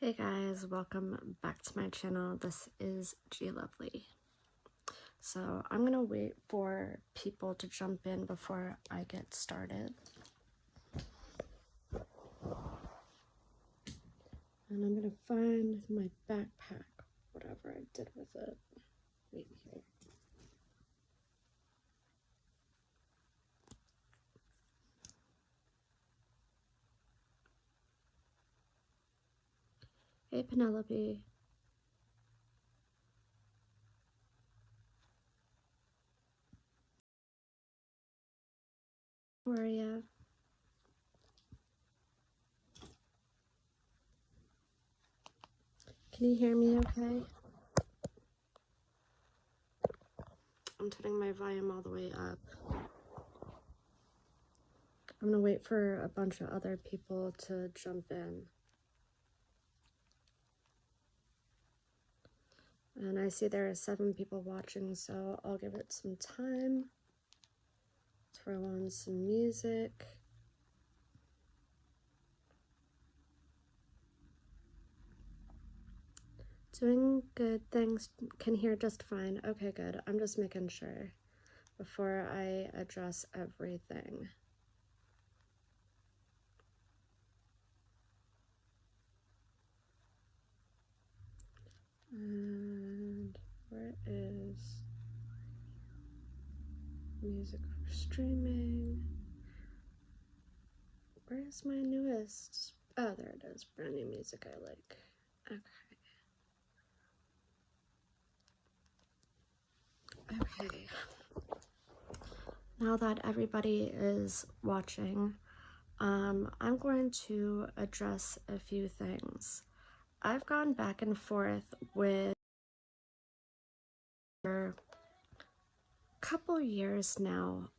Hey guys, welcome back to my channel. This is G Lovely. So I'm gonna wait for people to jump in before I get started. And I'm gonna find my backpack, whatever I did with it. Wait here. Hey Penelope. How are ya? Can you hear me okay? I'm turning my volume all the way up. I'm gonna wait for a bunch of other people to jump in. And I see there are 7 people watching, so I'll give it some time. Throw on some music. Doing good, thanks. Can hear just fine. Okay, good. I'm just making sure before I address everything. And where is music for streaming? Where is my newest? Oh, there it is. Brand new music I like. Okay. Now that everybody is watching, I'm going to address a few things. I've gone back and forth with for a couple years now,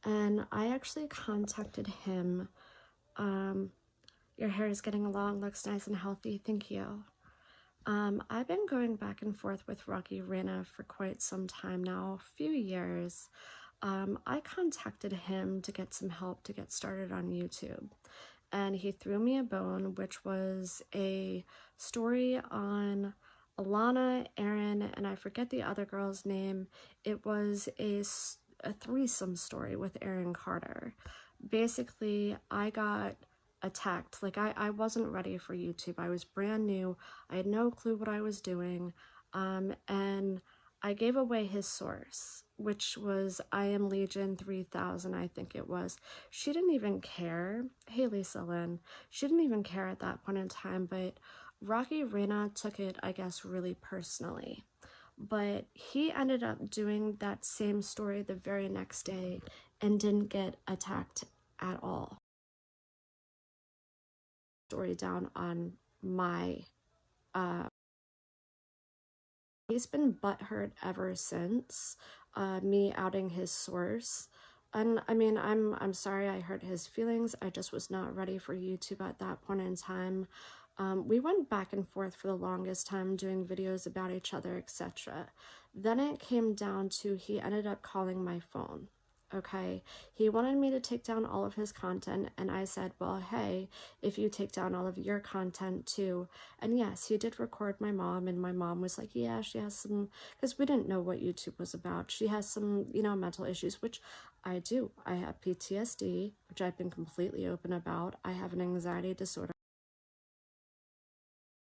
and I actually contacted him. Your hair is getting long, looks nice and healthy, thank you. I've been going back and forth with Reina for quite some time now, a few years. I contacted him to get some help to get started on YouTube, and he threw me a bone, which was a story on Alana, Aaron, and I forget the other girl's name. It was a threesome story with Aaron Carter. Basically, I got attacked. Like, I wasn't ready for YouTube. I was brand new. I had no clue what I was doing. And I gave away his source, which was I Am Legion 3000, I think it was. She didn't even care. Hey, Lisa Lynn. She didn't even care at that point in time, but Reina took it, I guess, really personally. But he ended up doing that same story the very next day and didn't get attacked at all. Story down on my he's been butthurt ever since me outing his source. And I mean, I'm sorry I hurt his feelings. I just was not ready for YouTube at that point in time. We went back and forth for the longest time doing videos about each other, etc. Then it came down to he ended up calling my phone. Okay, he wanted me to take down all of his content, and I said, well, hey, if you take down all of your content too. And yes, he did record my mom, and my mom was like, yeah, she has some, because we didn't know what YouTube was about. She has some, you know, mental issues, which I do. I have PTSD, which I've been completely open about. I have an anxiety disorder.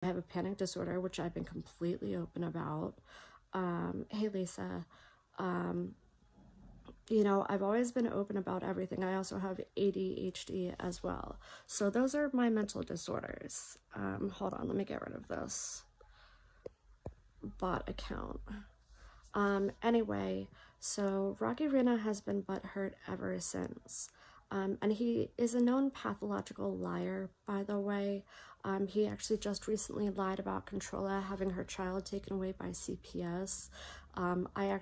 I have a panic disorder, which I've been completely open about. Hey, Lisa, you know, I've always been open about everything. I also have ADHD as well. So those are my mental disorders. Hold on, let me get rid of this bot account. Anyway, so Reina has been butthurt ever since. And he is a known pathological liar, by the way. He actually just recently lied about Controlla having her child taken away by CPS. I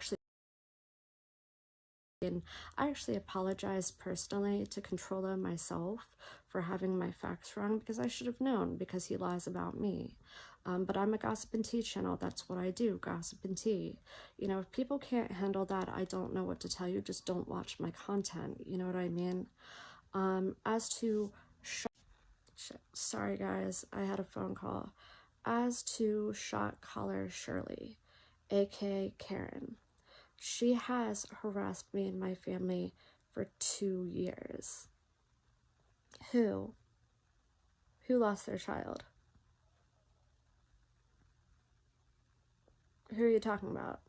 actually apologized personally to Controlla myself for having my facts wrong, because I should have known, because he lies about me. But I'm a gossip and tea channel. That's what I do, gossip and tea. You know, if people can't handle that, I don't know what to tell you. Just don't watch my content. You know what I mean? As to Shit. Sorry guys, I had a phone call. As to shot caller Shirley, aka Karen, she has harassed me and my family for 2 years. Who lost their child? Who are you talking about?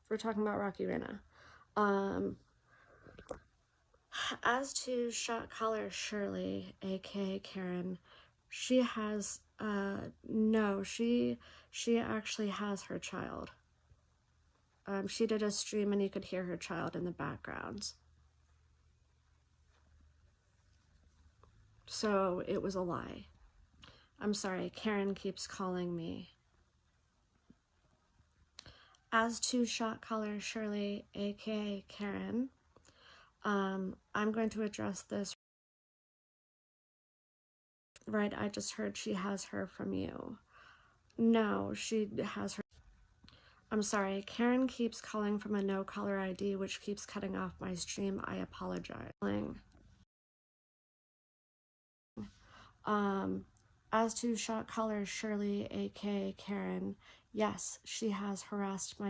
We're talking about Rocky Reina. As to shot caller Shirley, aka Karen, she has no, she actually has her child. She did a stream and you could hear her child in the background. So it was a lie. I'm sorry, Karen keeps calling me. As to shot caller Shirley, aka Karen, I'm going to address this. Right, I just heard she has her from you. No, she has her. I'm sorry, Karen keeps calling from a no caller ID, which keeps cutting off my stream. I apologize. As to shot caller Shirley, aka Karen, yes, she has harassed my.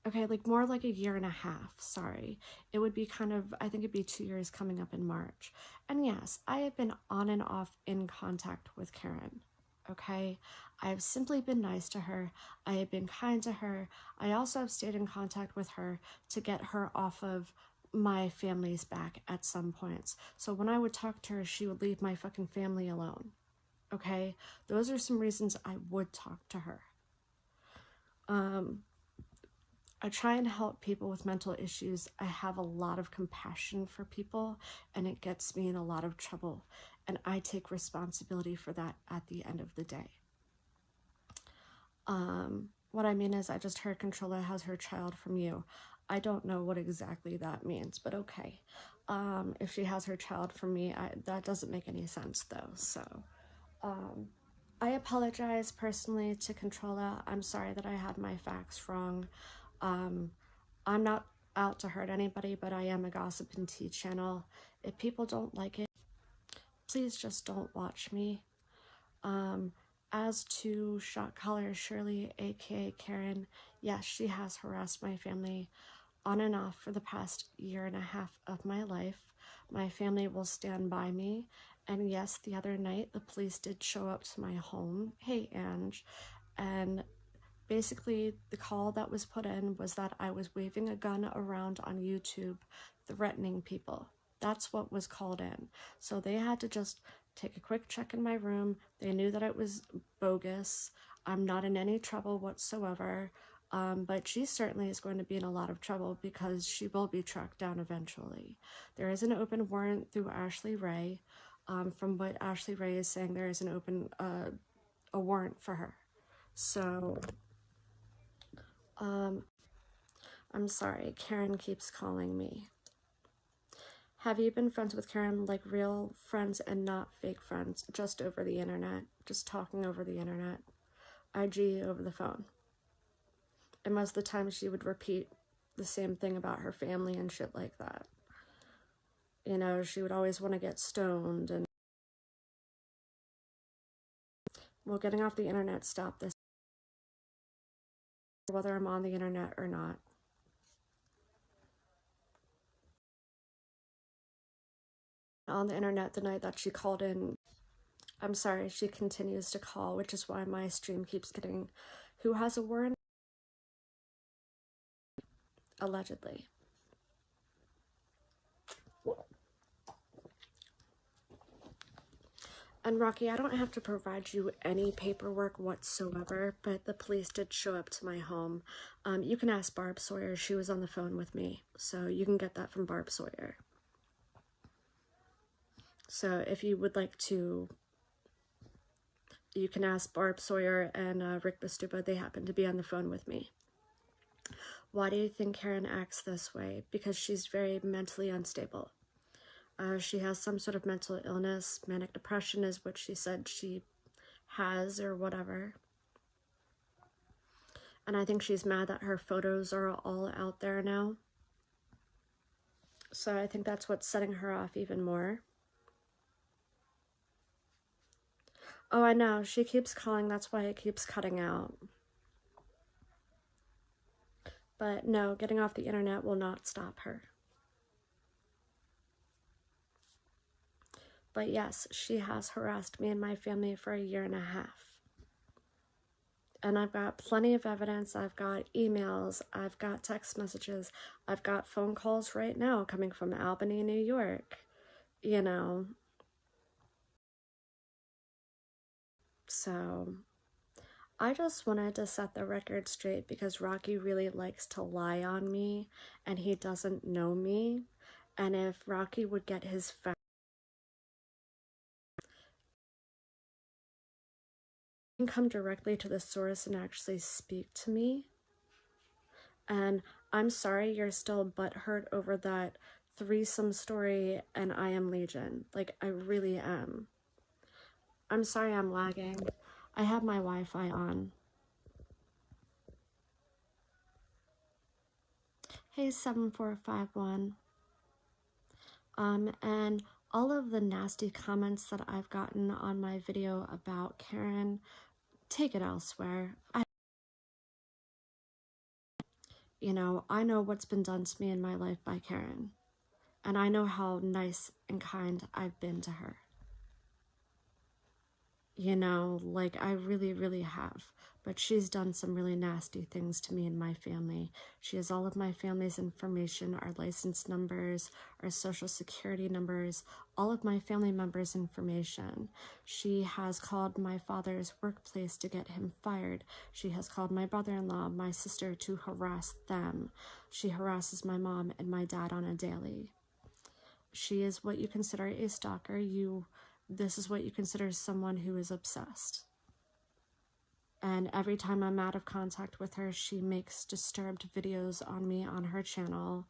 Okay, like more like a year and a half, sorry. It would be kind of, I think it'd be 2 years coming up in March. And yes, I have been on and off in contact with Karen, okay? I have simply been nice to her. I have been kind to her. I also have stayed in contact with her to get her off of my family's back at some points. So when I would talk to her, she would leave my fucking family alone, okay? Those are some reasons I would talk to her. I try and help people with mental issues. I have a lot of compassion for people, and it gets me in a lot of trouble. And I take responsibility for that at the end of the day. What I mean is, I just heard Controlla has her child from you. I don't know what exactly that means, but okay. If she has her child from me, that doesn't make any sense though. So, I apologize personally to Controlla. I'm sorry that I had my facts wrong. I'm not out to hurt anybody, but I am a gossip and tea channel. If people don't like it, please just don't watch me. As to shot caller Shirley, aka Karen, yes, she has harassed my family on and off for the past year and a half of my life. My family will stand by me. And yes, the other night the police did show up to my home. Hey, Ange. And basically, the call that was put in was that I was waving a gun around on YouTube, threatening people. That's what was called in. So they had to just take a quick check in my room. They knew that it was bogus. I'm not in any trouble whatsoever. But she certainly is going to be in a lot of trouble because she will be tracked down eventually. There is an open warrant through Ashley Ray. From what Ashley Ray is saying, there is an open a warrant for her. So I'm sorry, Karen keeps calling me. Have you been friends with Karen, like real friends and not fake friends, just over the internet, just talking over the internet, IG over the phone? And most of the time she would repeat the same thing about her family and shit like that. You know, she would always want to get stoned and... Well, getting off the internet stopped this, whether I'm on the internet or not. On the internet the night that she called in. I'm sorry, she continues to call, which is why my stream keeps getting... Who has a warrant? Allegedly. And Rocky, I don't have to provide you any paperwork whatsoever, but the police did show up to my home. You can ask Barb Sawyer. She was on the phone with me, so you can get that from Barb Sawyer. So if you would like to, you can ask Barb Sawyer and Rick Bastupa. They happen to be on the phone with me. Why do you think Karen acts this way? Because she's very mentally unstable. She has some sort of mental illness. Manic depression is what she said she has or whatever. And I think she's mad that her photos are all out there now. So I think that's what's setting her off even more. Oh, I know. She keeps calling. That's why it keeps cutting out. But no, getting off the internet will not stop her. But yes, she has harassed me and my family for a year and a half. And I've got plenty of evidence. I've got emails. I've got text messages. I've got phone calls right now coming from Albany, New York. You know. So I just wanted to set the record straight because Rocky really likes to lie on me and he doesn't know me. And if Rocky would get his facts, he can come directly to the source and actually speak to me. And I'm sorry you're still butthurt over that threesome story and I Am Legion. Like, I really am. I'm sorry I'm lagging. I have my Wi-Fi on. Hey, 7451. And all of the nasty comments that I've gotten on my video about Karen, take it elsewhere. You know, I know what's been done to me in my life by Karen. And I know how nice and kind I've been to her. You know, like I really, really have. But she's done some really nasty things to me and my family. She has all of my family's information, our license numbers, our social security numbers, all of my family members' information. She has called my father's workplace to get him fired. She has called my brother-in-law, my sister, to harass them. She harasses my mom and my dad on a daily. She is what you consider a stalker. This is what you consider someone who is obsessed. And every time I'm out of contact with her, she makes disturbed videos on me on her channel.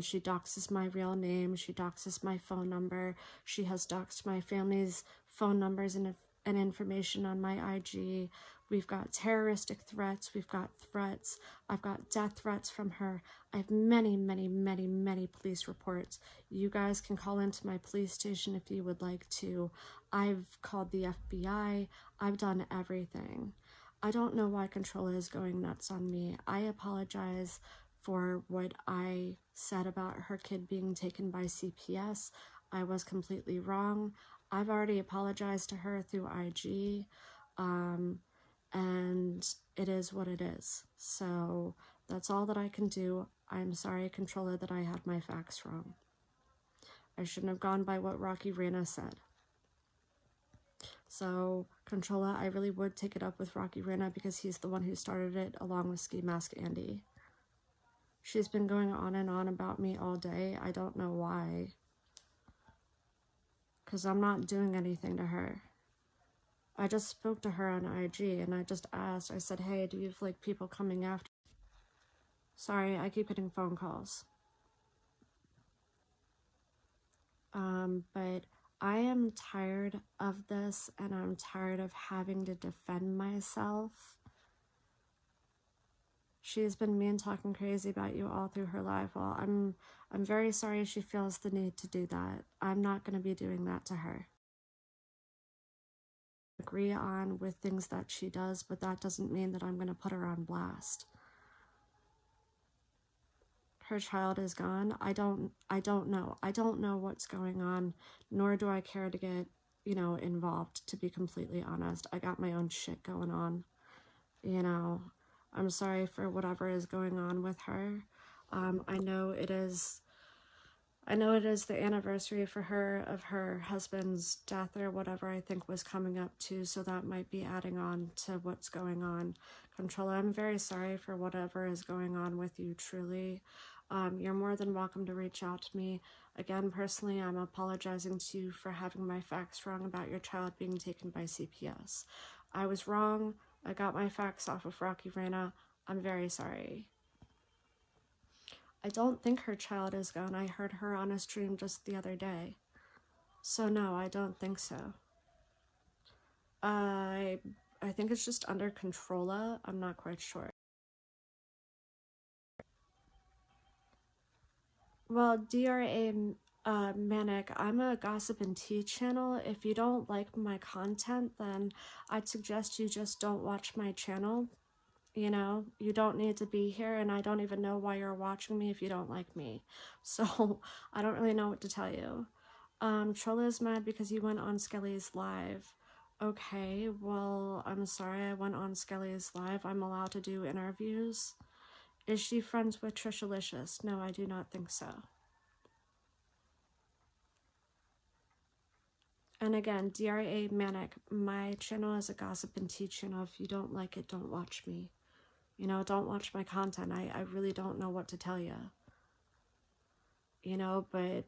She doxes my real name. She doxes my phone number. She has doxed my family's phone numbers and information on my IG. We've got terroristic threats. We've got threats. I've got death threats from her. I have many, many, many, many police reports. You guys can call into my police station if you would like to. I've called the FBI. I've done everything. I don't know why Controlla is going nuts on me. I apologize for what I said about her kid being taken by CPS. I was completely wrong. I've already apologized to her through IG, and it is what it is. So that's all that I can do. I'm sorry, Controlla, that I had my facts wrong. I shouldn't have gone by what Reina said. So, Controlla, I really would take it up with Reina because he's the one who started it along with Ski Mask Andy. She's been going on and on about me all day. I don't know why. Because I'm not doing anything to her. I just spoke to her on IG and I just asked, I said, hey, do you have like people coming after? Sorry, I keep getting phone calls. But I am tired of this and I'm tired of having to defend myself. She's been mean talking crazy about you all through her life. Well, I'm very sorry she feels the need to do that. I'm not going to be doing that to her. Agree on with things that she does, but that doesn't mean that I'm going to put her on blast. Her child is gone. I don't know. I don't know what's going on, nor do I care to get, you know, involved, to be completely honest. I got my own shit going on, you know. I'm sorry for whatever is going on with her. I know it is the anniversary for her of her husband's death or whatever I think was coming up too, so that might be adding on to what's going on. Controlla, I'm very sorry for whatever is going on with you, truly. You're more than welcome to reach out to me. Again, personally, I'm apologizing to you for having my facts wrong about your child being taken by CPS. I was wrong. I got my facts off of Reina. I'm very sorry. I don't think her child is gone. I heard her on a stream just the other day. So no, I don't think so. I think it's just under Controlla. I'm not quite sure. Well, DRA Manic, I'm a gossip and tea channel. If you don't like my content, then I'd suggest you just don't watch my channel. You know, you don't need to be here, and I don't even know why you're watching me if you don't like me. So I don't really know what to tell you. Trolla is mad because you went on Skelly's live. Okay, well, I'm sorry I went on Skelly's live. I'm allowed to do interviews. Is she friends with Trishalicious? No, I do not think so. And again, DRA Manic, my channel is a gossip and tea channel. If you don't like it, don't watch me. You know, don't watch my content. I really don't know what to tell you. You know, but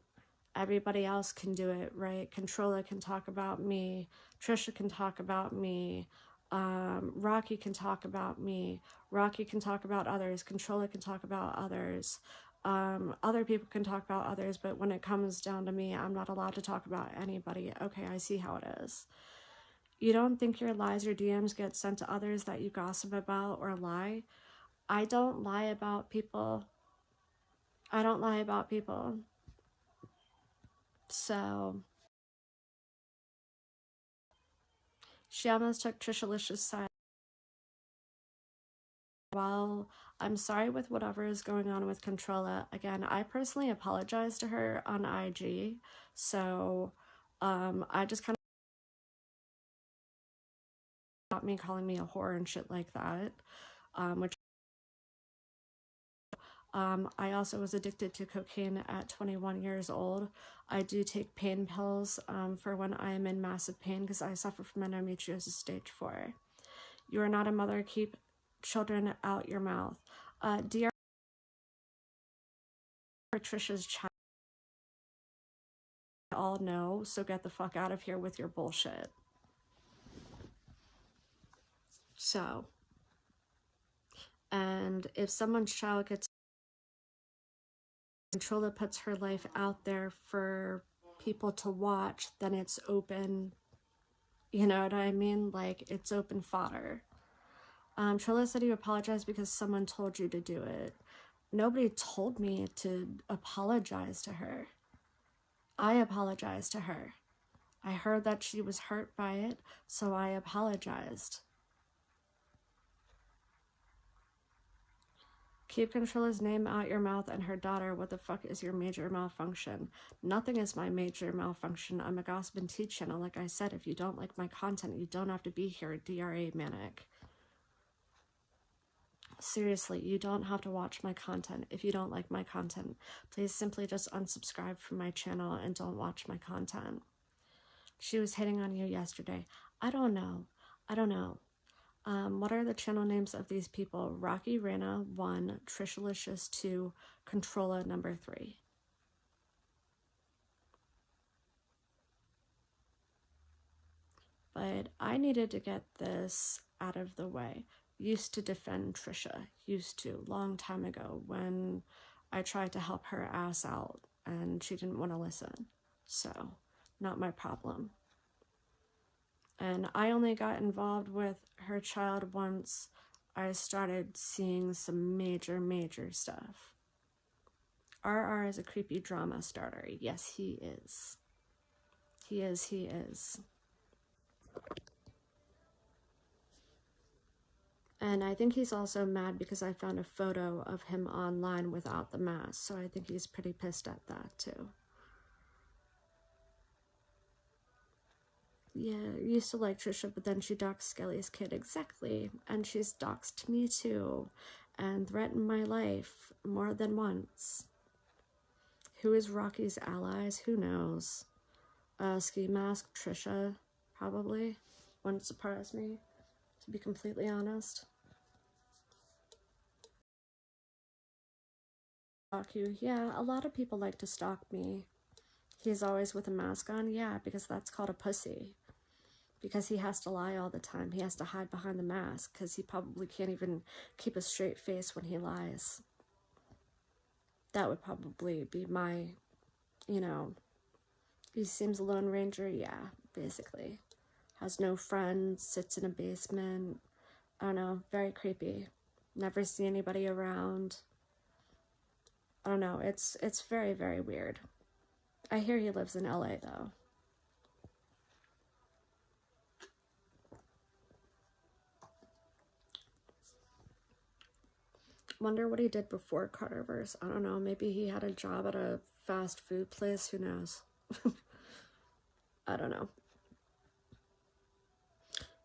everybody else can do it, right? Controller can talk about me. Trisha can talk about me. Rocky can talk about me. Rocky can talk about others. Controller can talk about others. Other people can talk about others, but when it comes down to me, I'm not allowed to talk about anybody. Okay, I see how it is. You don't think your lies or DMs get sent to others that you gossip about or lie? I don't lie about people. I don't lie about people. So she almost took Trishalicious' side. Well, I'm sorry with whatever is going on with Controlla. Again, I personally apologize to her on IG. So I just kind of got me calling me a whore and shit like that. Which I also was addicted to cocaine at 21 years old. I do take pain pills for when I am in massive pain because I suffer from endometriosis stage 4. You are not a mother. Keep children out your mouth. Dear Trisha's child, all know, so get the fuck out of here with your bullshit. So, and if someone's child gets control that puts her life out there for people to watch, then it's open, you know what I mean? Like, it's open fodder. Trilla said you apologized because someone told you to do it. Nobody told me to apologize to her. I apologized to her. I heard that she was hurt by it, so I apologized. Keep Controlla's name out your mouth and her daughter. What the fuck is your major malfunction? Nothing is my major malfunction. I'm a gossip and tea channel. Like I said, if you don't like my content, you don't have to be here. DRA Manic. Seriously, you don't have to watch my content. If you don't like my content, please simply just unsubscribe from my channel and don't watch my content. She was hitting on you yesterday. I don't know. I don't know. What are the channel names of these people? Rocky Reina 1, Trishalicious 2, Controlla number 3. But I needed to get this out of the way. Used to defend Trisha. Used to, long time ago when I tried to help her ass out and she didn't want to listen. So, not my problem. And I only got involved with her child once I started seeing some major stuff. RR is a creepy drama starter. Yes, he is. He is. And I think he's also mad because I found a photo of him online without the mask. So I think he's pretty pissed at that too. Yeah, used to like Trisha, but then she doxed Skelly's kid. Exactly. And she's doxed me too. And threatened my life more than once. Who is Rocky's allies? Who knows? Ski Mask, Trisha, probably. Wouldn't surprise me, to be completely honest. Stalk you? Yeah, a lot of people like to stalk me. He's always with a mask on? Yeah, because that's called a pussy. Because he has to lie all the time. He has to hide behind the mask because he probably can't even keep a straight face when he lies. That would probably be my, you know, he seems a lone ranger. Yeah, basically. Has no friends, sits in a basement. I don't know, very creepy. Never see anybody around. I don't know, it's very, very weird. I hear he lives in LA though. Wonder what he did before Carterverse. I don't know, maybe he had a job at a fast food place, who knows. I don't know.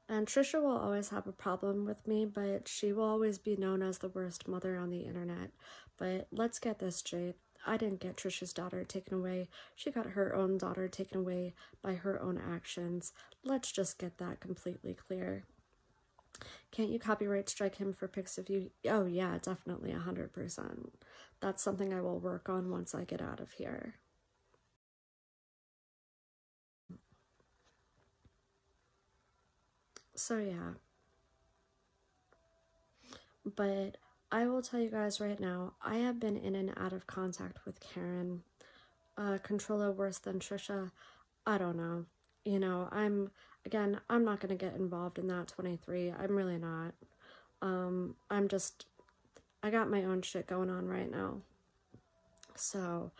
And Trisha will always have a problem with me, but she will always be known as the worst mother on the internet. But let's get this straight. I didn't get Trisha's daughter taken away. She got her own daughter taken away by her own actions. Let's just get that completely clear. Can't you copyright strike him for pics of you? Oh yeah, definitely 100%. That's something I will work on once I get out of here. So yeah. But I will tell you guys right now, I have been in and out of contact with Karen. Controller worse than Trisha. I don't know. You know, I'm not going to get involved in that 23. I'm really not. I got my own shit going on right now. So,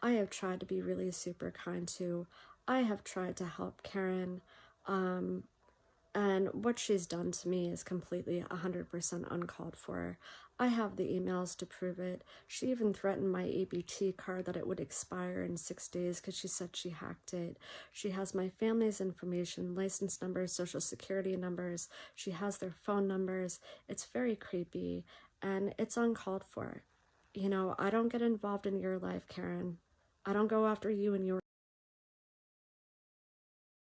I have tried to be really super kind too. I have tried to help Karen. And what she's done to me is completely 100% uncalled for. I have the emails to prove it. She even threatened my ABT card that it would expire in 6 days because she said she hacked it. She has my family's information, license numbers, social security numbers. She has their phone numbers. It's very creepy and it's uncalled for. You know, I don't get involved in your life, Karen. I don't go after you and your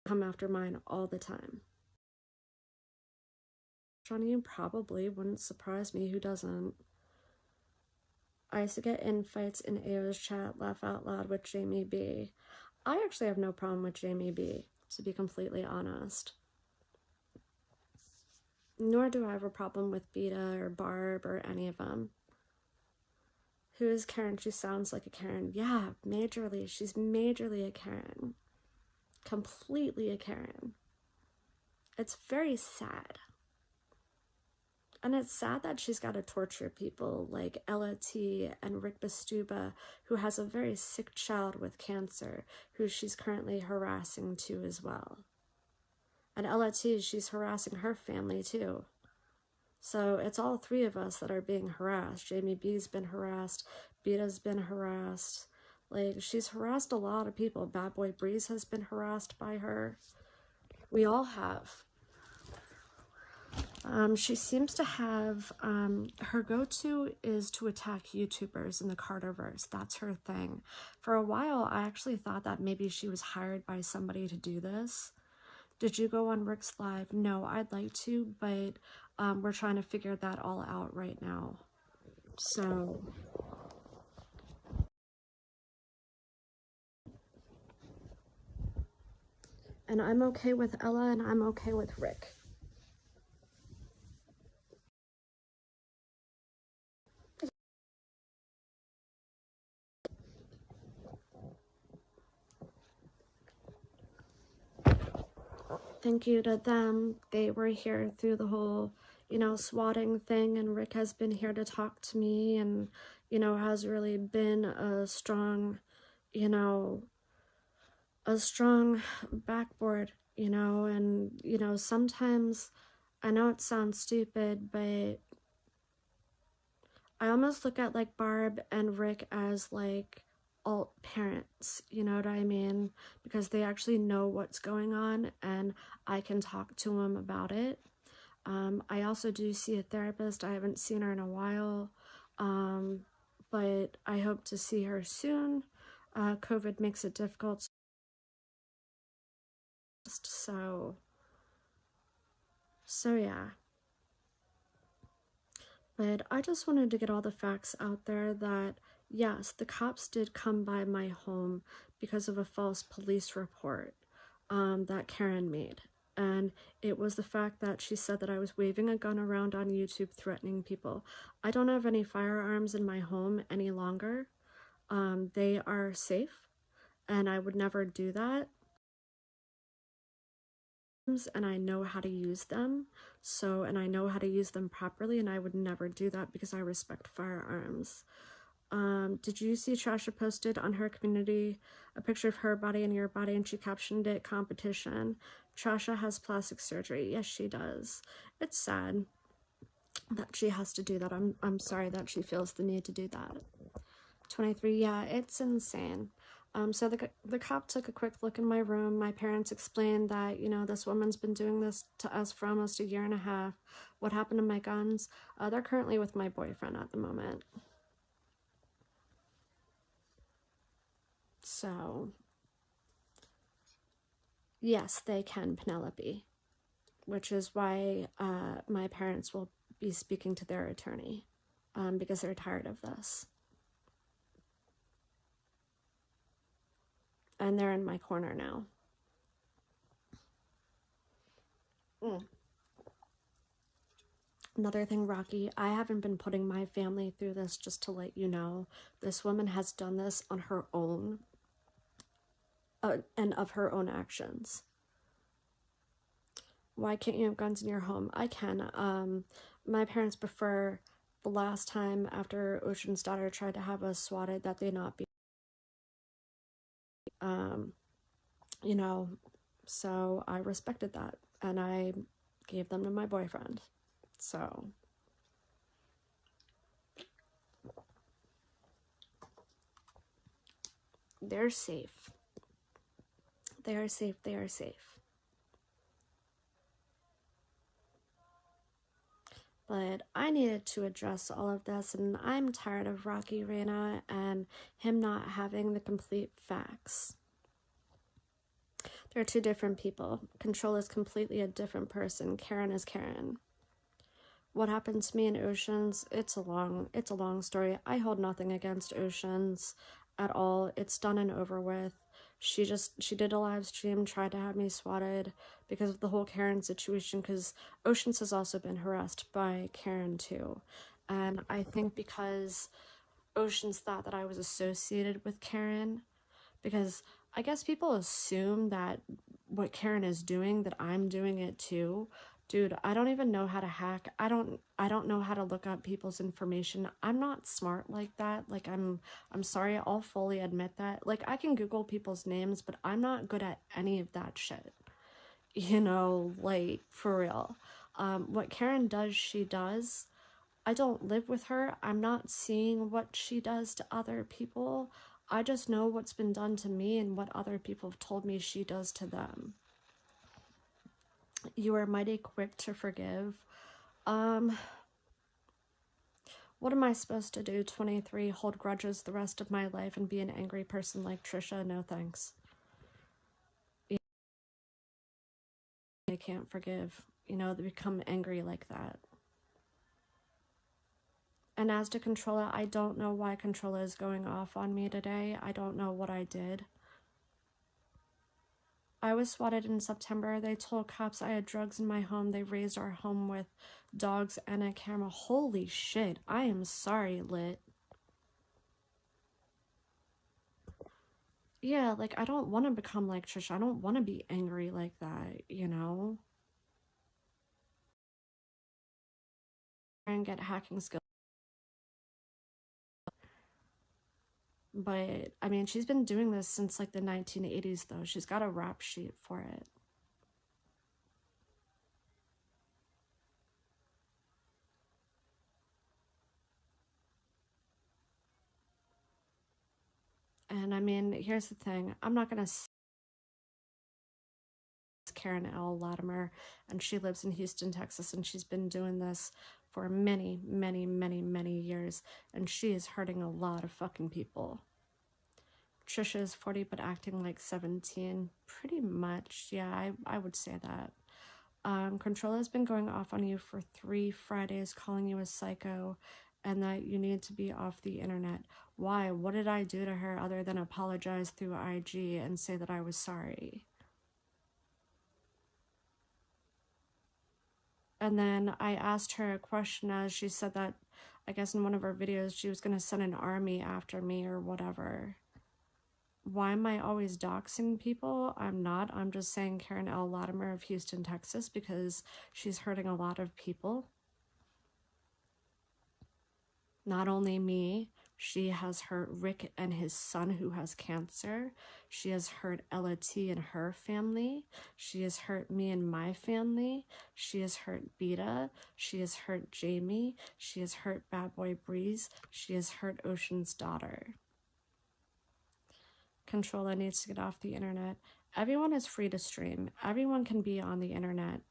come after mine all the time. Johnny probably wouldn't surprise me. Who doesn't? I used to get in fights in AO's chat, laugh out loud with Jamie B. I actually have no problem with Jamie B, to be completely honest. Nor do I have a problem with Beta or Barb or any of them. Who is Karen? She sounds like a Karen. Yeah, majorly. She's majorly a Karen. Completely a Karen. It's very sad. And it's sad that she's got to torture people like Ella T and Rick Bastuba, who has a very sick child with cancer, who she's currently harassing too as well. And Ella T, she's harassing her family too. So it's all three of us that are being harassed. Jamie B's been harassed. Beta's been harassed. Like, she's harassed a lot of people. Bad Boy Breeze has been harassed by her. We all have. She seems to have, her go-to is to attack YouTubers in the Carterverse. That's her thing. For a while, I actually thought that maybe she was hired by somebody to do this. Did you go on Rick's Live? No, I'd like to, but we're trying to figure that all out right now. So... And I'm okay with Ella and I'm okay with Rick. Thank you to them. They were here through the whole, you know, swatting thing, and Rick has been here to talk to me and, you know, has really been a strong, you know, a strong backboard, you know, and, you know, sometimes, I know it sounds stupid, but I almost look at like Barb and Rick as like alt parents, you know what I mean? Because they actually know what's going on and I can talk to them about it. I also do see a therapist. I haven't seen her in a while, but I hope to see her soon. COVID makes it difficult. So yeah. But I just wanted to get all the facts out there that, yes, the cops did come by my home because of a false police report that Karen made. And it was the fact that she said that I was waving a gun around on YouTube threatening people. I don't have any firearms in my home any longer. They are safe, and I would never do that. and I know how to use them. So, and I know how to use them properly, and I would never do that because I respect firearms. Did you see Trisha posted on her community a picture of her body and your body, and she captioned it competition? Trisha has plastic surgery. Yes, she does. It's sad that she has to do that. I'm sorry that she feels the need to do that. 23, yeah, it's insane. So the cop took a quick look in my room. My parents explained that, you know, this woman's been doing this to us for almost a year and a half. What happened to my guns? They're currently with my boyfriend at the moment. So, yes, they can, Penelope, which is why my parents will be speaking to their attorney because they're tired of this. And they're in my corner now. Another thing, Rocky, I haven't been putting my family through this, just to let you know. This woman has done this on her own and of her own actions. Why can't you have guns in your home? I can. My parents prefer the last time after Ocean's daughter tried to have us swatted that they not be, you know, so I respected that and I gave them to my boyfriend. So they're safe. They are safe. They are safe. But I needed to address all of this, and I'm tired of Rocky Reina and him not having the complete facts. They're two different people. Control is completely a different person. Karen is Karen. What happened to me in Oceans? It's a long story. I hold nothing against Oceans at all. It's done and over with. She did a live stream, tried to have me swatted because of the whole Karen situation, because Oceans has also been harassed by Karen too. And I think because Oceans thought that I was associated with Karen, because I guess people assume that what Karen is doing, that I'm doing it too. Dude, I don't even know how to hack. I don't know how to look up people's information. I'm not smart like that. Like I'm sorry, I'll fully admit that. Like I can Google people's names, but I'm not good at any of that shit. You know, like for real. What Karen does, she does. I don't live with her. I'm not seeing what she does to other people. I just know what's been done to me and what other people have told me she does to them. You are mighty quick to forgive. What am I supposed to do? 23, hold grudges the rest of my life and be an angry person like Trisha? No thanks. I can't forgive. You know, they become angry like that. And as to Controlla, I don't know why Controlla is going off on me today. I don't know what I did. I was swatted in September. They told cops I had drugs in my home. They raised our home with dogs and a camera. Holy shit. I am sorry, Lit. Yeah, like, I don't want to become like Trisha. I don't want to be angry like that, you know? And get hacking skills. But, I mean, she's been doing this since, like, the 1980s, though. She's got a rap sheet for it. And, I mean, here's the thing. I'm not gonna Karen L. Latimer, and she lives in Houston, Texas, and she's been doing this for many, many, many, many years, and she is hurting a lot of fucking people. Trisha is 40 but acting like 17. Pretty much, yeah, I would say that. Control has been going off on you for 3 Fridays, calling you a psycho, and that you need to be off the internet. Why? What did I do to her other than apologize through IG and say that I was sorry? And then I asked her a question as she said that, I guess in one of her videos, she was going to send an army after me or whatever. Why am I always doxing people? I'm not. I'm just saying Karen L. Latimer of Houston, Texas, because she's hurting a lot of people. Not only me, she has hurt Rick and his son who has cancer. She has hurt Ella T and her family. She has hurt me and my family. She has hurt Beta. She has hurt Jamie. She has hurt Bad Boy Breeze. She has hurt Ocean's daughter. Controller needs to get off the internet. Everyone is free to stream. Everyone can be on the internet.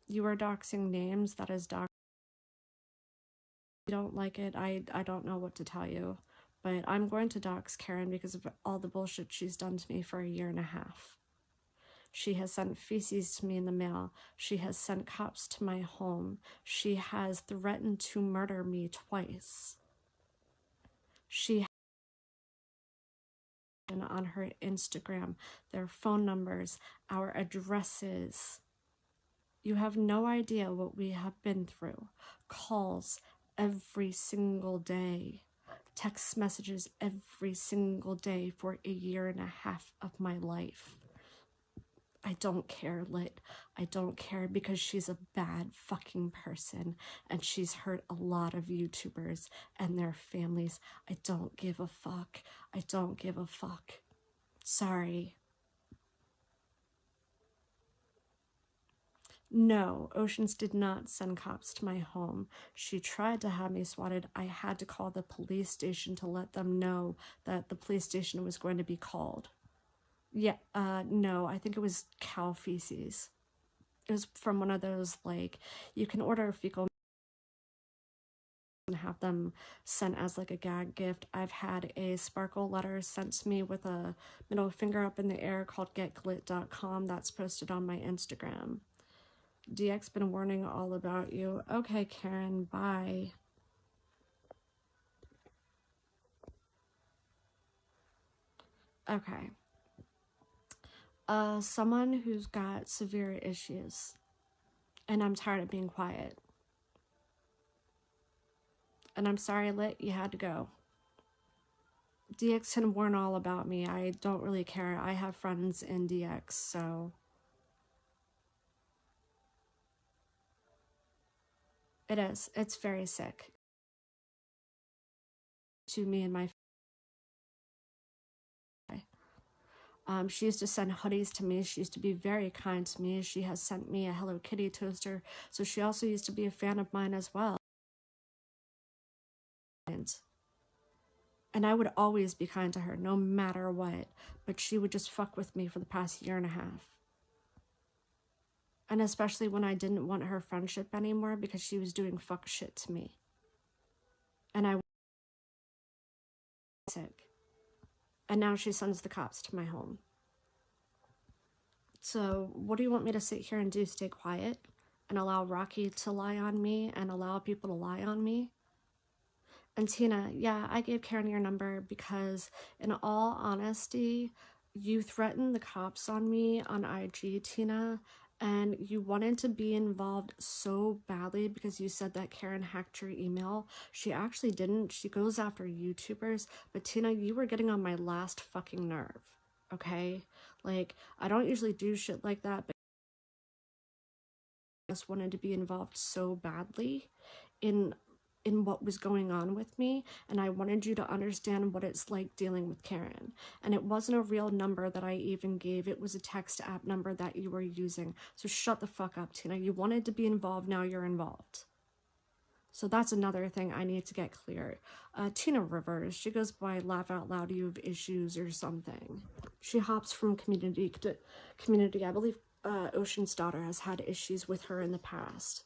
You are doxing names. That is doxing. If you don't like it, I don't know what to tell you. But I'm going to dox Karen because of all the bullshit she's done to me for a year and a half. She has sent feces to me in the mail. She has sent cops to my home. She has threatened to murder me twice. She on her Instagram, their phone numbers, our addresses. You have no idea what we have been through. Calls every single day. Text messages every single day for a year and a half of my life. I don't care, Lit. I don't care because she's a bad fucking person and she's hurt a lot of YouTubers and their families. I don't give a fuck. I don't give a fuck. Sorry. No, Oceans did not send cops to my home. She tried to have me swatted. I had to call the police station to let them know that the police station was going to be called. Yeah, no, I think it was cow feces. It was from one of those, like, you can order fecal and have them sent as like a gag gift. I've had a sparkle letter sent to me with a middle finger up in the air called getglit.com that's posted on my Instagram. DX been warning all about you. Okay, Karen, bye. Okay. Someone who's got severe issues. And I'm tired of being quiet. And I'm sorry, Lit, you had to go. DX can warn all about me. I don't really care. I have friends in DX, so... It is. It's very sick. To me and my she used to send hoodies to me. She used to be very kind to me. She has sent me a Hello Kitty toaster. So she also used to be a fan of mine as well. And I would always be kind to her, no matter what. But she would just fuck with me for the past year and a half. And especially when I didn't want her friendship anymore because she was doing fuck shit to me. And I was sick. And now she sends the cops to my home. So what do you want me to sit here and do? Stay quiet and allow Rocky to lie on me and allow people to lie on me? And Tina, yeah, I gave Karen your number because in all honesty, you threatened the cops on me on IG, Tina, and you wanted to be involved so badly because you said that Karen hacked your email. She actually didn't. She goes after YouTubers. But Tina, you were getting on my last fucking nerve, okay? Like, I don't usually do shit like that, but I just wanted to be involved so badly in what was going on with me, and I wanted you to understand what it's like dealing with Karen. And it wasn't a real number that I even gave. It was a text app number that you were using. So shut the fuck up, Tina. You wanted to be involved, now you're involved. So that's another thing I need to get clear. Tina Rivers, she goes by Laugh Out Loud, you have issues or something. She hops from community to community. I believe Ocean's daughter has had issues with her in the past.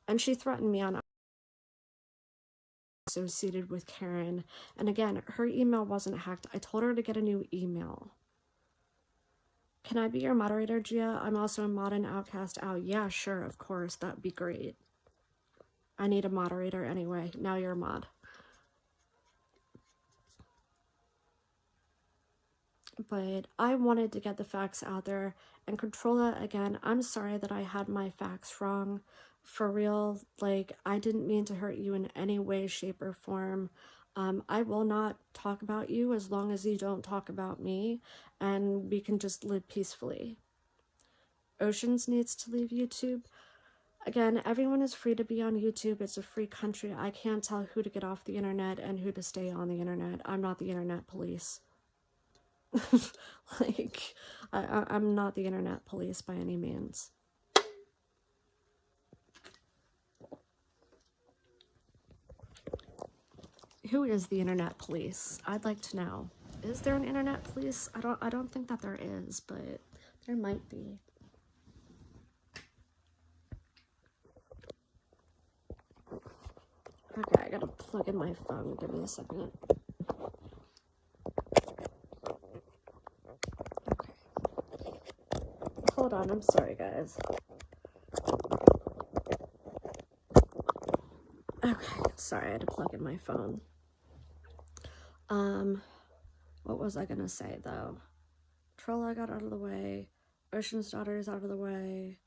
And she threatened me on associated with Karen. And again, her email wasn't hacked. I told her to get a new email. Can I be your moderator, Gia? I'm also a mod and Outcast out. Yeah, sure, of course. That'd be great. I need a moderator anyway. Now you're a mod. But I wanted to get the facts out there. And Controlla, again, I'm sorry that I had my facts wrong. For real, like, I didn't mean to hurt you in any way, shape, or form. I will not talk about you as long as you don't talk about me, and we can just live peacefully. Oceans needs to leave YouTube. Again, everyone is free to be on YouTube. It's a free country. I can't tell who to get off the internet and who to stay on the internet. I'm not the internet police. Like, I'm not the internet police by any means. Who is the internet police? I'd like to know. Is there an internet police? I don't think that there is, but there might be. Okay, I gotta plug in my phone. Give me a second. Okay. Hold on, I'm sorry, guys. Okay, sorry, I had to plug in my phone. What was I gonna say, though? Trolla got out of the way. Ocean's daughter is out of the way.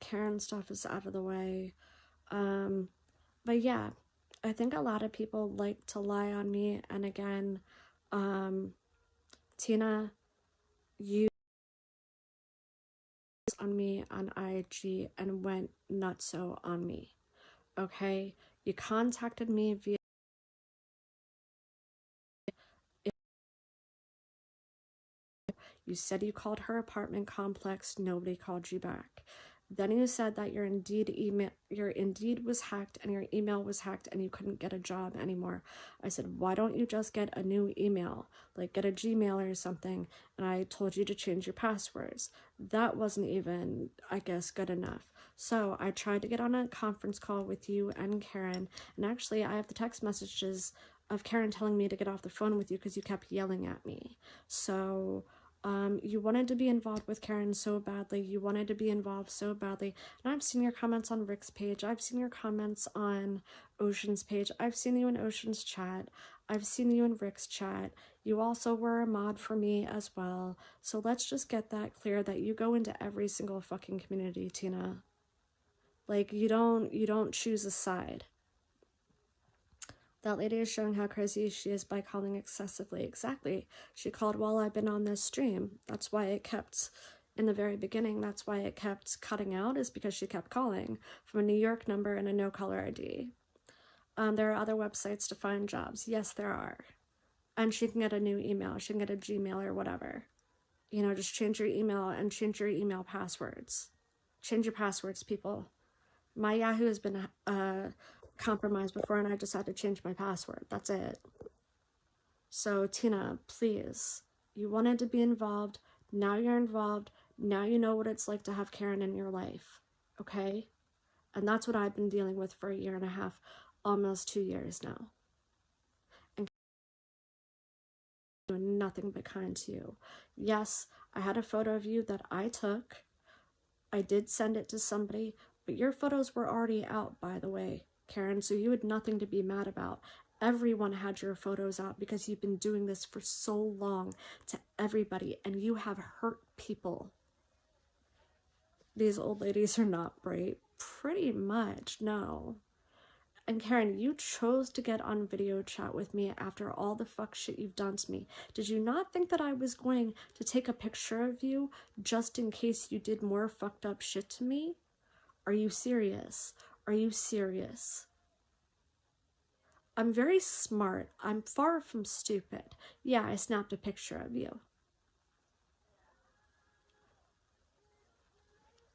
Karen stuff is out of the way. But yeah, I think a lot of people like to lie on me. And again, Tina, you on me on IG and went nutso on me. Okay? You contacted me via you said you called her apartment complex, nobody called you back. Then you said that your Indeed was hacked and your email was hacked and you couldn't get a job anymore. I said, why don't you just get a new email? Like, get a Gmail or something. And I told you to change your passwords. That wasn't even, I guess, good enough. So I tried to get on a conference call with you and Karen. And actually, I have the text messages of Karen telling me to get off the phone with you because you kept yelling at me. So you wanted to be involved with Karen so badly. You wanted to be involved so badly. And I've seen your comments on Rick's page. I've seen your comments on Ocean's page. I've seen you in Ocean's chat. I've seen you in Rick's chat. You also were a mod for me as well. So let's just get that clear that you go into every single fucking community, Tina. Like, you don't choose a side. That lady is showing how crazy she is by calling excessively. Exactly. She called while I've been on this stream. That's why it kept, in the very beginning, that's why it kept cutting out, is because she kept calling from a New York number and a no-caller ID. There are other websites to find jobs. Yes, there are. And she can get a new email. She can get a Gmail or whatever. You know, just change your email and change your email passwords. Change your passwords, people. My Yahoo has been compromised before and I just had to change my password. That's it. So Tina, please, you wanted to be involved. Now you're involved. Now you know what it's like to have Karen in your life. Okay? And that's what I've been dealing with for 1.5 years, almost 2 years now. And doing nothing but kind to you. Yes, I had a photo of you that I took. I did send it to somebody, but your photos were already out, by the way, Karen, so you had nothing to be mad about. Everyone had your photos out because you've been doing this for so long to everybody, and you have hurt people. These old ladies are not bright. Pretty much, no. And Karen, you chose to get on video chat with me after all the fuck shit you've done to me. Did you not think that I was going to take a picture of you just in case you did more fucked up shit to me? Are you serious? Are you serious? I'm very smart. I'm far from stupid. Yeah, I snapped a picture of you.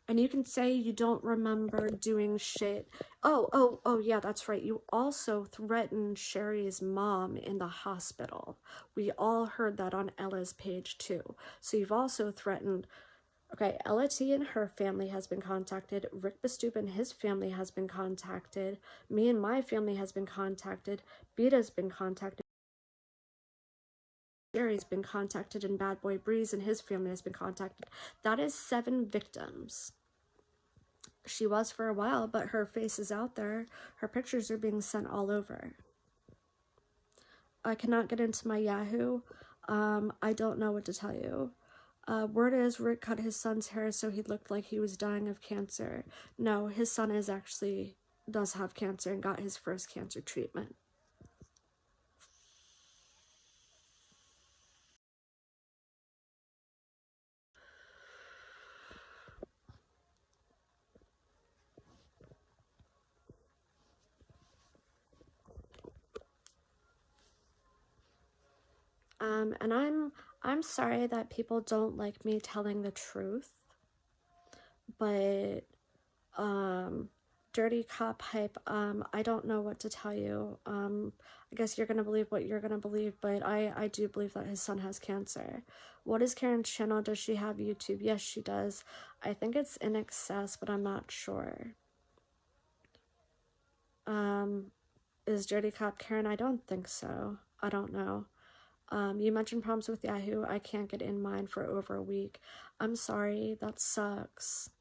And you can say you don't remember doing shit. Oh, yeah, that's right. You also threatened Sherry's mom in the hospital. We all heard that on Ella's page too. So you've also threatened. Okay, Ella T and her family has been contacted. Rick Bastoop and his family has been contacted. Me and my family has been contacted. Beta's been contacted. Jerry's been contacted, and Bad Boy Breeze and his family has been contacted. That is 7 victims. She was for a while, but her face is out there. Her pictures are being sent all over. I cannot get into my Yahoo. I don't know what to tell you. Word is Rick cut his son's hair so he looked like he was dying of cancer. No, his son does have cancer and got his first cancer treatment. And I'm sorry that people don't like me telling the truth, but dirty cop hype, I don't know what to tell you. I guess you're gonna believe what you're gonna believe, but I do believe that his son has cancer. What is Karen's channel? Does she have YouTube? Yes, she does. I think it's in excess, but I'm not sure. Is dirty cop Karen? I don't think so. I don't know. You mentioned problems with Yahoo. I can't get in mine for over a week. I'm sorry, that sucks.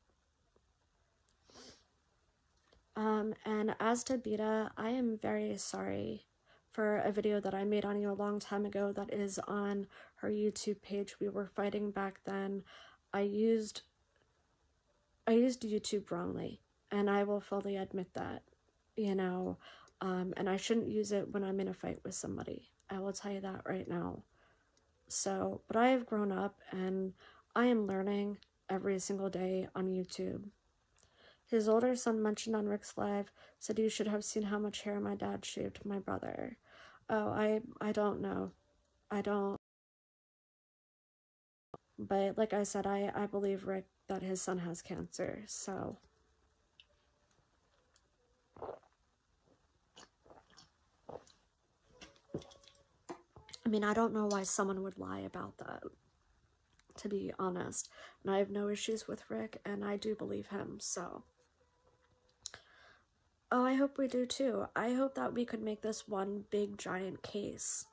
And as to Beta, I am very sorry for a video that I made on you a long time ago that is on her YouTube page. We were fighting back then. I used YouTube wrongly, and I will fully admit that, you know, and I shouldn't use it when I'm in a fight with somebody. I will tell you that right now. So, but I have grown up and I am learning every single day on YouTube. His older son mentioned on Rick's live, said you should have seen how much hair my dad shaved my brother. Oh, I don't know. I don't. But like I said, I believe Rick that his son has cancer, so. I mean, I don't know why someone would lie about that, to be honest. And I have no issues with Rick, and I do believe him, so. Oh, I hope we do too. I hope that we could make this one big giant case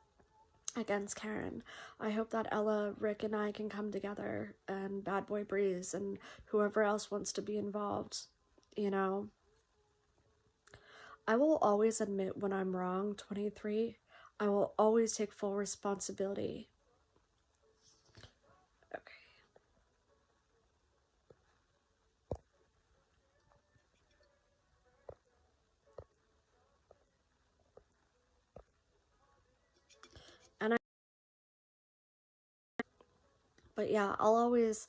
against Karen. I hope that Ella, Rick, and I can come together, and Bad Boy Breeze, and whoever else wants to be involved, you know. I will always admit when I'm wrong, 23. I will always take full responsibility. Okay. But yeah, I'll always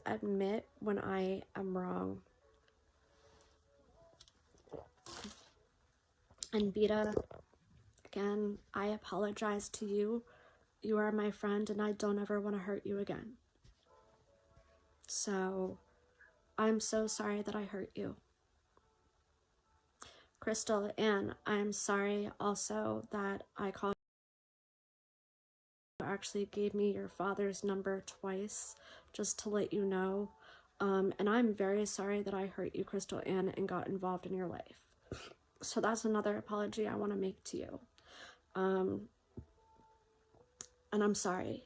admit when I am wrong. And Beta, again, I apologize to you. You are my friend and I don't ever want to hurt you again. So, I'm so sorry that I hurt you. Crystal, and I'm sorry also that I called you. Actually gave me your father's number twice, just to let you know. And I'm very sorry that I hurt you, Crystal Ann, and got involved in your life. So that's another apology I want to make to you. And I'm sorry.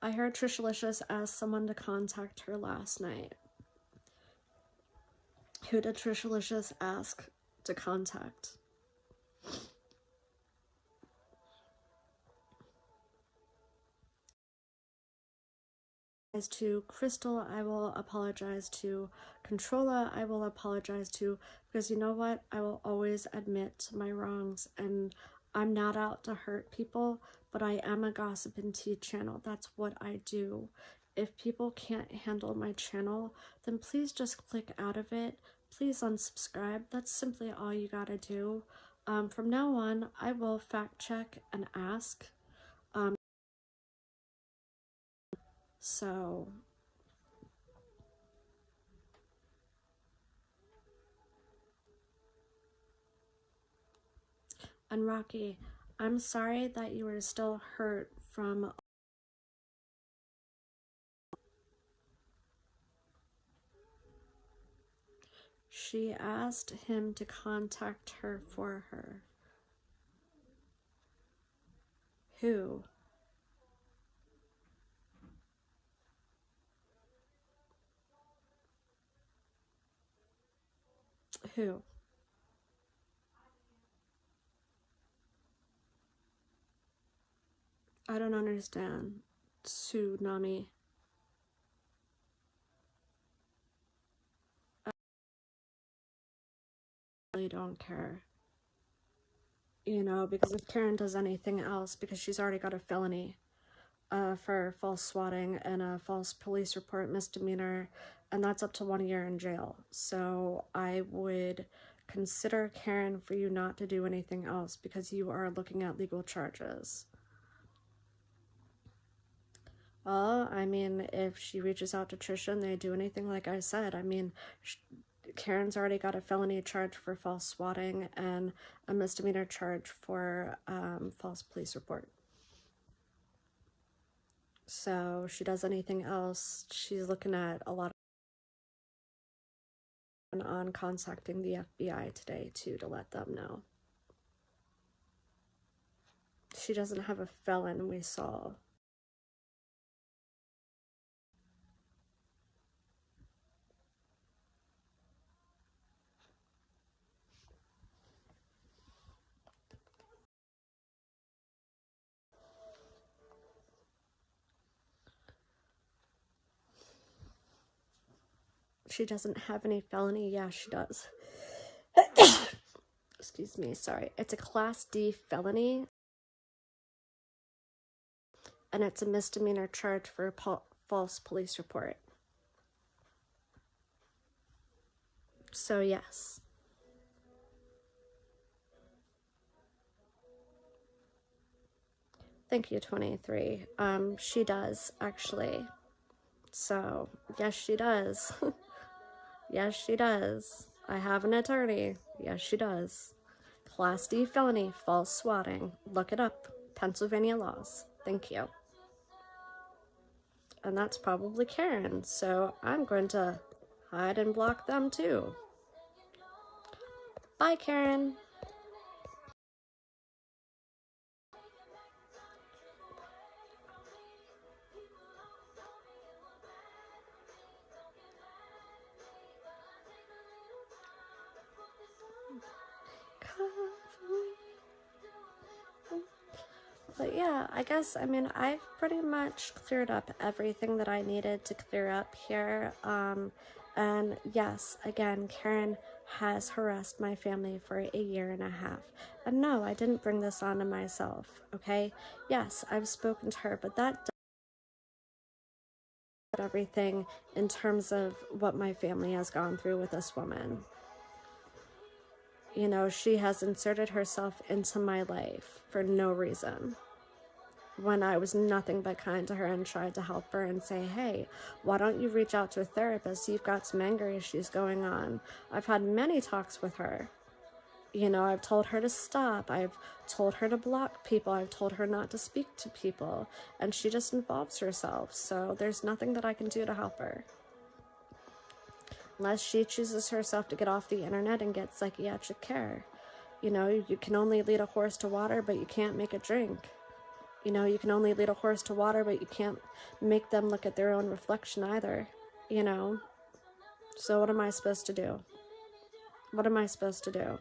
I heard Trishalicious ask someone to contact her last night. Who did Trishalicious ask to contact? To Crystal, I will apologize to. Controlla, I will apologize to, because you know what? I will always admit my wrongs, and I'm not out to hurt people, but I am a gossip and tea channel. That's what I do. If people can't handle my channel, then please just click out of it. Please unsubscribe. That's simply all you gotta do. From now on, I will fact check and ask. So and Rocky, I'm sorry that you were still hurt from. She asked him to contact her for her. Who? Who? I don't understand. Tsunami. I really don't care. You know, because if Karen does anything else, because she's already got a felony for false swatting and a false police report misdemeanor, and that's up to 1 year in jail. So I would consider, Karen, for you not to do anything else because you are looking at legal charges. Well, I mean, if she reaches out to Trisha and they do anything, like I said, I mean, Karen's already got a felony charge for false swatting and a misdemeanor charge for false police report. So if she does anything else, she's looking at a lot on contacting the FBI today too, to let them know. She doesn't have a felon, we saw. She doesn't have any felony. Yeah, she does. Excuse me, sorry. It's a Class D felony, and it's a misdemeanor charge for false police report. So yes. Thank you, 23. She does, actually. So, yes, she does. Yes, she does. I have an attorney. Yes, she does. Class D felony, false swatting. Look it up. Pennsylvania laws. Thank you. And that's probably Karen, so I'm going to hide and block them too. Bye, Karen. But yeah, I guess, I mean, I've pretty much cleared up everything that I needed to clear up here. And yes, again, Karen has harassed my family for a year and a half. And no, I didn't bring this on to myself, okay? Yes, I've spoken to her, but that does everything in terms of what my family has gone through with this woman. You know, she has inserted herself into my life for no reason, when I was nothing but kind to her and tried to help her and say, hey, why don't you reach out to a therapist? You've got some anger issues going on. I've had many talks with her. You know, I've told her to stop. I've told her to block people. I've told her not to speak to people. And she just involves herself. So there's nothing that I can do to help her. Unless she chooses herself to get off the internet and get psychiatric care. You know, you can only lead a horse to water, but you can't make it drink. You know, you can only lead a horse to water, but you can't make them look at their own reflection either, you know? So what am I supposed to do? What am I supposed to do?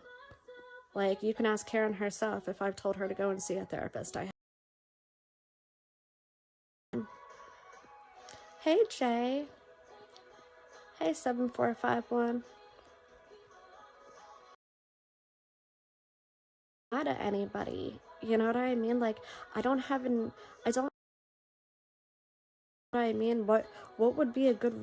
Like, you can ask Karen herself if I've told her to go and see a therapist. Hey, Jay. Hey, 7451. Not at anybody. You know what I mean? Like, I don't know what I mean. What would be a good...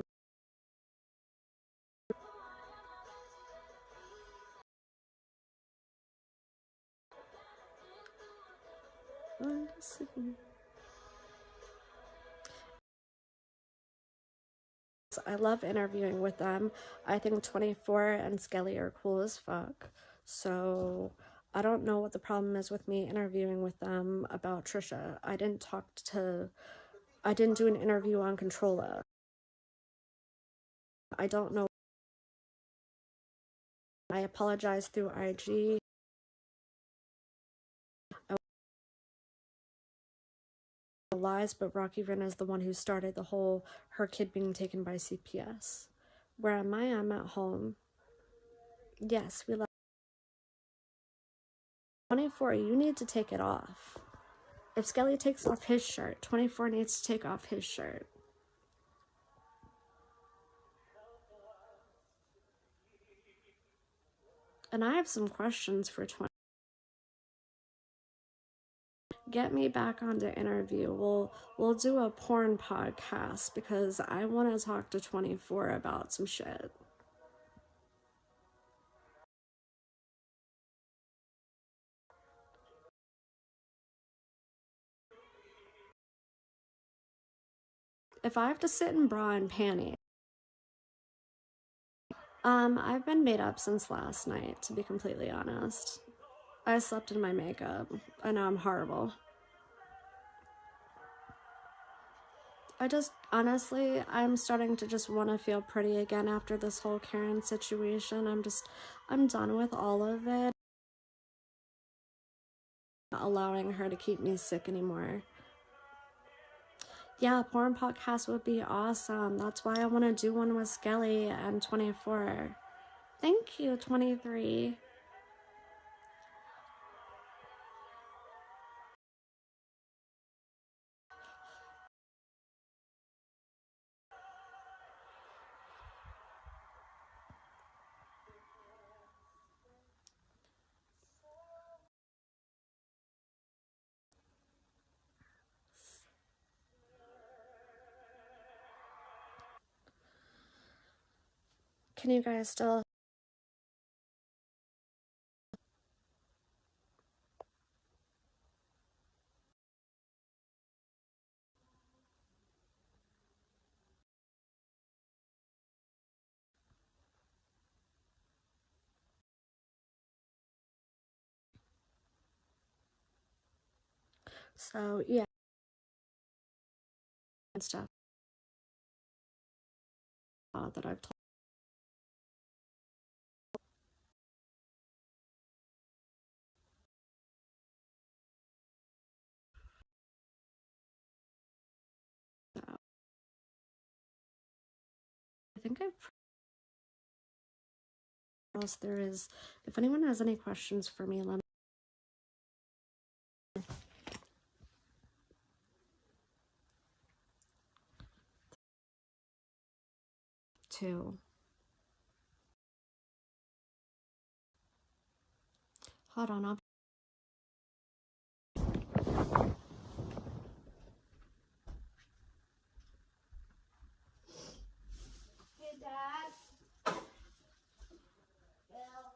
I love interviewing with them. I think 24 and Skelly are cool as fuck. So I don't know what the problem is with me interviewing with them about Trisha. I didn't do an interview on Controlla. I don't know. I apologize through IG. Lies, but Rocky Reina is the one who started the whole her kid being taken by CPS. Where am I? I'm at home. Yes, we love 24. You need to take it off. If Skelly takes off his shirt, 24 needs to take off his shirt. And I have some questions for 20. Get me back on the interview. We'll do a porn podcast because I want to talk to 24 about some shit. if I have to sit in bra and panties, I've been made up since last night, to be completely honest. I slept in my makeup. I know I'm horrible. Honestly, I'm starting to just want to feel pretty again after this whole Karen situation. I'm done with all of it. Not allowing her to keep me sick anymore. Yeah, porn podcast would be awesome. That's why I want to do one with Skelly and 24. Thank you, 23. Can you guys still? So, yeah, and stuff that I've told. I think I've. What else there is? If anyone has any questions for me, let me. Too. Hold on, I'll. Hey, Dad. Bill.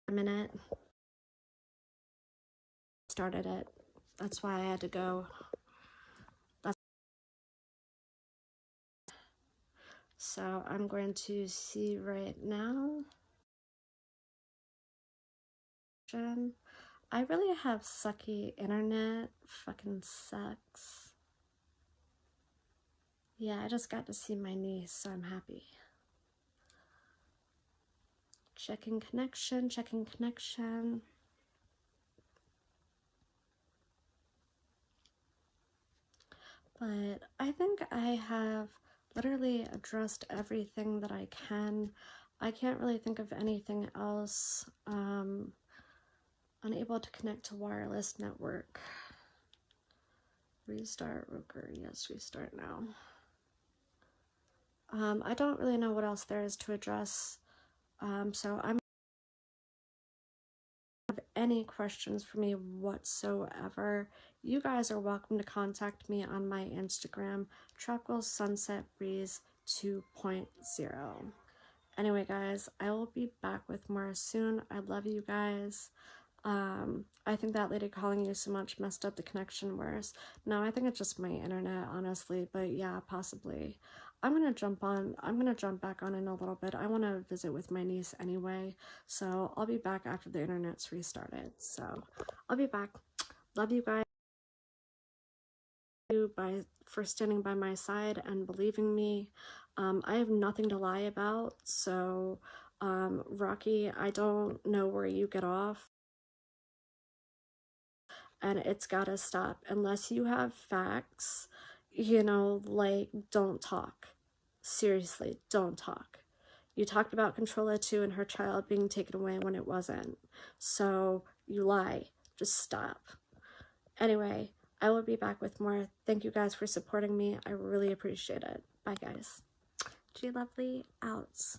A minute. restarted it. That's why I had to go. So I'm going to see right now. I really have sucky internet. Fucking sucks. Yeah, I just got to see my niece, so I'm happy. Checking connection, checking connection. But I think I have literally addressed everything that I can. I can't really think of anything else. Unable to connect to wireless network. Restart router. Yes, restart now. I don't really know what else there is to address. So I'm have any questions for me whatsoever, you guys are welcome to contact me on my Instagram, Tropical Sunset Breeze 2.0. Anyway, guys, I will be back with more soon. I love you guys. I think that lady calling you so much messed up the connection worse. No, I think it's just my internet, honestly, but yeah, possibly. I'm gonna jump back on in a little bit. I want to visit with my niece anyway, so I'll be back after the internet's restarted. So I'll be back. Love you guys for standing by my side and believing me. I have nothing to lie about, so Rocky, I don't know where you get off. And it's gotta stop. Unless you have facts, you know, like, don't talk. Seriously, don't talk. You talked about Controlla 2 and her child being taken away when it wasn't. So you lie. Just stop. Anyway, I will be back with more. Thank you guys for supporting me. I really appreciate it. Bye, guys. G Lovely, out.